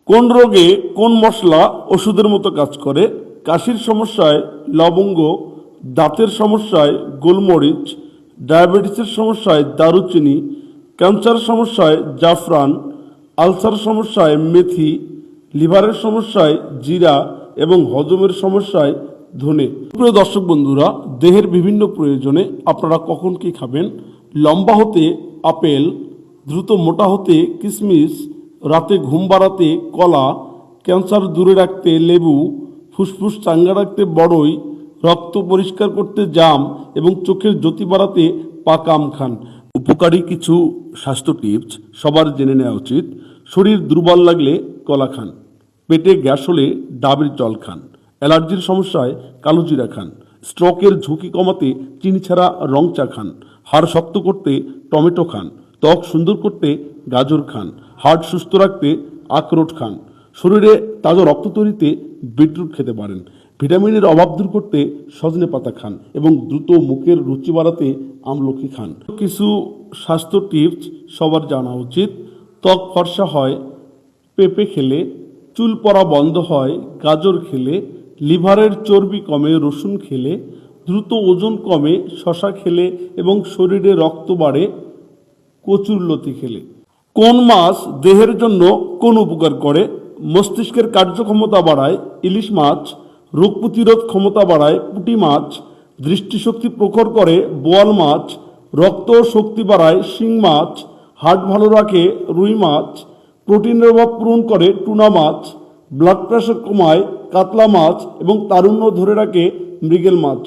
কোন রোগে কোন মশলা ওষুধের মতো কাজ করে? কাশির সমস্যায় লবঙ্গ, দাঁতের সমস্যায় গোলমরিচ, ডায়াবেটিসের সমস্যায় দারুচিনি, ক্যান্সার সমস্যায় জাফরান, আলসার সমস্যায় মেথি, লিভারের সমস্যায় জিরা এবং হজমের সমস্যায় ধনে। প্রিয় দর্শক বন্ধুরা, দেহের বিভিন্ন প্রয়োজনে আপনারা কখন কি খাবেন? লম্বা হতে আপেল, দ্রুত মোটা হতে কিশমিশ, রাতে ঘুম বাড়াতে কলা, ক্যান্সার দূরে রাখতে লেবু, ফুসফুস চাঙ্গা রাখতে বড়ই, রক্ত পরিষ্কার করতে জাম এবং চোখের জ্যোতি বাড়াতে পাকা আম খান। উপকারী কিছু স্বাস্থ্য টিপস সবার জেনে নেওয়া উচিত। শরীর দুর্বল লাগলে কলা খান, পেটে গ্যাস হলে ডাবের জল খান, অ্যালার্জির সমস্যায় কালো জিরা খান, স্ট্রোকের ঝুঁকি কমাতে চিনি ছাড়া রং চা খান, হাড় শক্ত করতে টমেটো খান, ত্বক সুন্দর করতে গাজর খান, হার্ট সুস্থ রাখতে আখরোট খান, শরীরে তাজা রক্ত তৈরিতে বিটরুট খেতে পারেন, ভিটামিনের অভাব দূর করতে সজনে পাতা খান এবং দ্রুত মুখের রুচি বাড়াতে আমলকি খান। কিছু স্বাস্থ্য টিপস সবার জানা উচিত। ত্বক ফর্সা হয় পেঁপে খেলে, চুল পড়া বন্ধ হয় গাজর খেলে, লিভারের চর্বি কমে রসুন খেলে, দ্রুত ওজন কমে শশা খেলে এবং শরীরে রক্ত বাড়ে কচুরলতি খেলে। কোন মাছ দেহের জন্য কোন উপকার করে? মস্তিষ্কের কার্যক্ষমতা বাড়ায় ইলিশ মাছ, রোগ প্রতিরোধ ক্ষমতা বাড়ায় পুঁটি মাছ, দৃষ্টিশক্তি প্রখর করে বোয়াল মাছ, রক্ত শক্তি বাড়ায় শিং মাছ, হার্ট ভালো রাখে রুই মাছ, প্রোটিনের অভাব পূরণ করে টুনা মাছ, ব্লাড প্রেশার কমায় কাতলা মাছ এবং তারুণ্য ধরে রাখে মৃগেল মাছ।